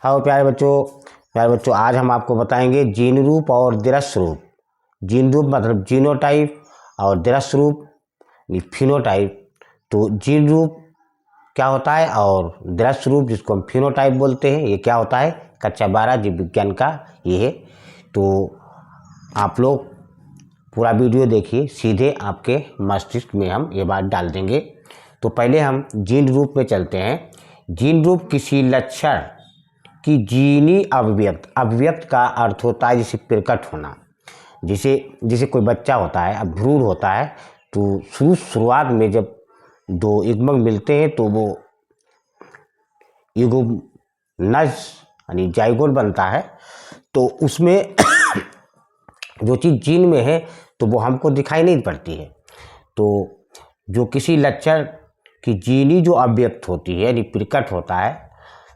हाँ प्यारे बच्चों आज हम आपको बताएंगे जीन रूप और दृश्य रूप। जीन रूप मतलब जीनोटाइप और दृश्य रूप फिनोटाइप। तो जीन रूप क्या होता है और दृश्य रूप जिसको हम फिनोटाइप बोलते हैं, ये क्या होता है? कक्षा 12 जीव विज्ञान का ये है। तो आप लोग पूरा वीडियो देखिए, सीधे आपके मस्तिष्क में हम ये बात डाल देंगे। तो पहले हम जीन रूप में चलते हैं। जीन रूप किसी लक्षण कि जीनी अभिव्यक्त का अर्थ होता है जैसे प्रकट होना। जैसे कोई बच्चा होता है, अब भ्रूण होता है, तो शुरुआत में जब दो युग्मक मिलते हैं तो वो युग्मनज यानी जाइगोट बनता है। तो उसमें जो चीज़ जीन में है तो वो हमको दिखाई नहीं पड़ती है। तो जो किसी लक्षण की जीनी जो अभिव्यक्त होती है यानी प्रकट होता है,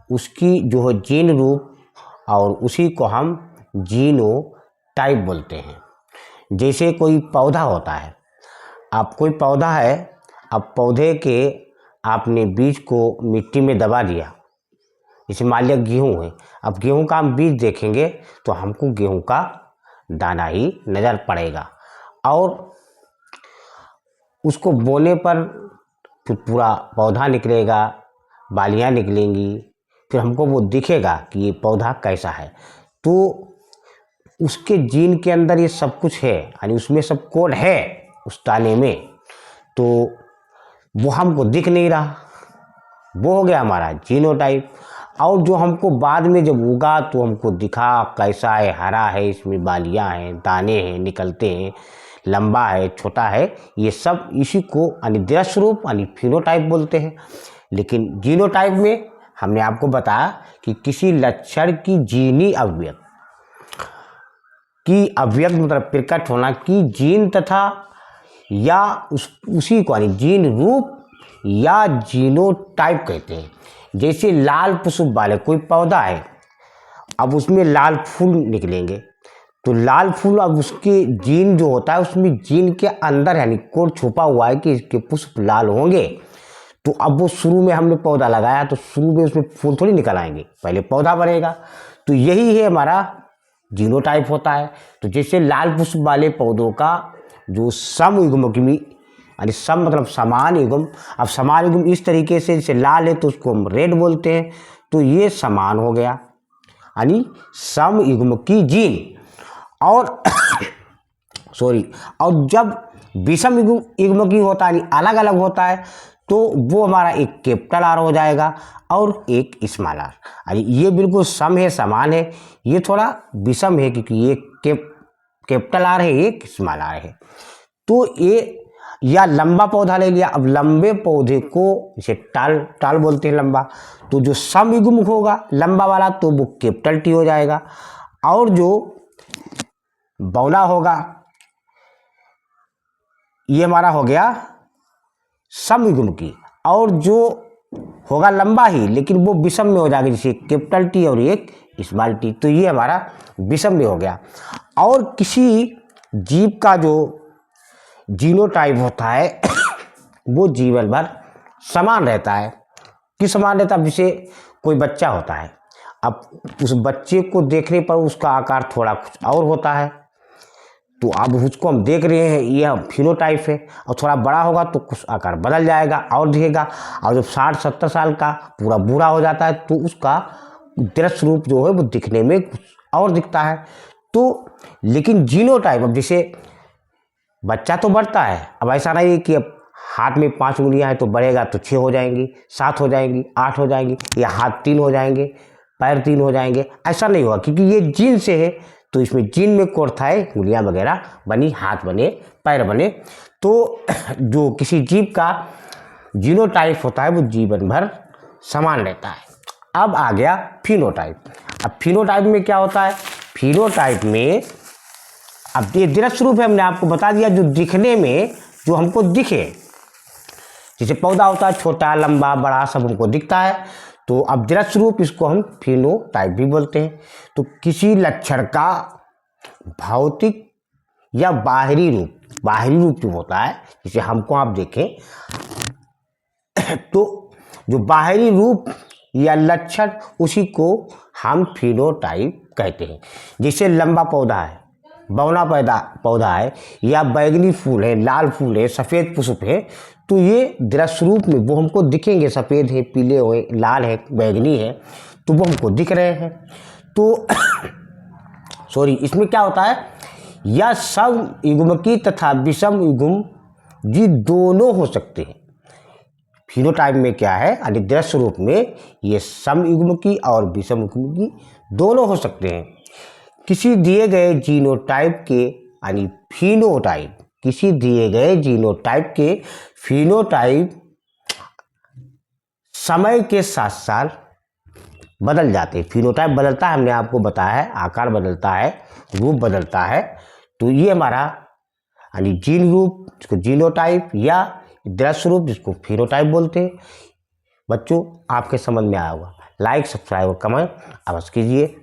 उसकी जो है जीन रूप, और उसी को हम जीनोटाइप बोलते हैं। जैसे कोई पौधा होता है, अब कोई पौधा है, अब पौधे के आपने बीज को मिट्टी में दबा दिया, जैसे मान लिया गेहूँ है। अब गेहूँ का हम बीज देखेंगे तो हमको गेहूँ का दाना ही नज़र पड़ेगा, और उसको बोने पर फिर पूरा पौधा निकलेगा, बालियाँ निकलेंगी, फिर हमको वो दिखेगा कि ये पौधा कैसा है। तो उसके जीन के अंदर ये सब कुछ है, यानी उसमें सब कोड है उस दाने में, तो वो हमको दिख नहीं रहा, वो हो गया हमारा जीनोटाइप। और जो हमको बाद में जब उगा तो हमको दिखा कैसा है, हरा है, इसमें बालियाँ हैं, दाने हैं, निकलते हैं, लंबा है, छोटा है, ये सब इसी को यानी दृश्य रूप यानी फिनोटाइप बोलते हैं। लेकिन जीनोटाइप में हमने आपको बताया कि किसी लक्षण की जीनी अभिव्यक्त मतलब प्रकट होना की जीन तथा या उसी को यानी जीन रूप या जीनोटाइप कहते हैं। जैसे लाल पुष्प वाले कोई पौधा है, अब उसमें लाल फूल निकलेंगे, तो लाल फूल अब उसके जीन जो होता है उसमें जीन के अंदर यानी कोड छुपा हुआ है कि इसके पुष्प लाल होंगे। तो अब वो शुरू में हमने पौधा लगाया तो शुरू में उसमें फूल थोड़ी निकल आएंगे, पहले पौधा बनेगा। तो यही है हमारा जीनोटाइप होता है। तो जैसे लाल पुष्प वाले पौधों का जो समयुग्मकी यानी सम मतलब समान युग्म, अब समान युग्म इस तरीके से, जैसे लाल है तो उसको हम रेड बोलते हैं, तो ये समान हो गया यानी समयुग्मकी जीन। और और जब विषम युग्मकी होता है यानी अलग अलग होता है, तो वो हमारा एक कैपिटल आर हो जाएगा और एक स्मॉल आर। यानी ये बिल्कुल सम है, समान है, ये थोड़ा विषम है क्योंकि ये कैपिटल आर है, एक स्मॉल आर है। तो ये या लंबा पौधा ले लिया, अब लंबे पौधे को जैसे टाल बोलते हैं लंबा, तो जो समयुग्म होगा लंबा वाला तो वो कैपिटल टी हो जाएगा, और जो बौना होगा ये हमारा हो गया समयुग्म की, और जो होगा लंबा ही लेकिन वो विषम में हो जाएगा, जैसे कैपिटल टी और एक स्मॉल टी, तो ये हमारा विषम में हो गया। और किसी जीव का जो जीनोटाइप होता है वो जीवन भर समान रहता है। किस समान रहता है? जैसे कोई बच्चा होता है, अब उस बच्चे को देखने पर उसका आकार थोड़ा कुछ और होता है, तो अब उसको हम देख रहे हैं यह फिनोटाइप है, और थोड़ा बड़ा होगा तो कुछ आकार बदल जाएगा और दिखेगा, और जब 60-70 साल का पूरा बूढ़ा हो जाता है तो उसका दृश्य रूप जो है वो दिखने में कुछ और दिखता है। तो लेकिन जीनोटाइप, अब जैसे बच्चा तो बढ़ता है, अब ऐसा नहीं है कि अब हाथ में 5 उंगलियां हैं तो बढ़ेगा तो 6 हो जाएंगी, 7 हो जाएंगी, 8 हो जाएंगी, या हाथ 3 हो जाएंगे, पैर 3 हो जाएंगे, ऐसा नहीं हुआ क्योंकि ये जीन से है। तो इसमें जीन में कोड था, उंगलियां वगैरह बनी, हाथ बने, पैर बने। तो जो किसी जीव का जीनोटाइप होता है वो जीवन भर समान रहता है। अब आ गया फिनोटाइप। अब फिनोटाइप में क्या होता है? फिनोटाइप में अब ये दृश्य रूप है, हमने आपको बता दिया, जो दिखने में जो हमको दिखे, जैसे पौधा होता है छोटा, लंबा, बड़ा, सब हमको दिखता है। तो अब दृश्य रूप इसको हम फिनोटाइप भी बोलते हैं। तो किसी लक्षण का भौतिक या बाहरी रूप जो होता है, जैसे हमको आप देखें तो जो बाहरी रूप या लक्षण, उसी को हम फिनोटाइप कहते हैं। जैसे लंबा पौधा है, बौना पौधा है, या बैगनी फूल है, लाल फूल है, सफ़ेद पुष्प है, तो ये दृश्य रूप में वो हमको दिखेंगे, सफ़ेद है, पीले हो, लाल है, बैगनी है, तो वो हमको दिख रहे हैं। तो सॉरी, इसमें क्या होता है, या सम युग्मकी तथा विषम युग्म जी दोनों हो सकते हैं। फिनोटाइप में क्या है, यानी दृश्य रूप में ये सम युग्मकी और विषम युग्मकी दोनों हो सकते हैं। किसी दिए गए जीनोटाइप के, यानी फिनोटाइप, किसी दिए गए जीनोटाइप के फिनोटाइप समय के साथ साथ बदल जाते हैं। फिनोटाइप बदलता है, हमने आपको बताया है, आकार बदलता है, रूप बदलता है। तो ये हमारा यानी जीन रूप, जिसको जीनोटाइप, या दृश्य रूप, जिसको फिनोटाइप बोलते हैं। बच्चों, आपके समझ में आया होगा। लाइक, सब्सक्राइब और कमेंट अवश्य कीजिए।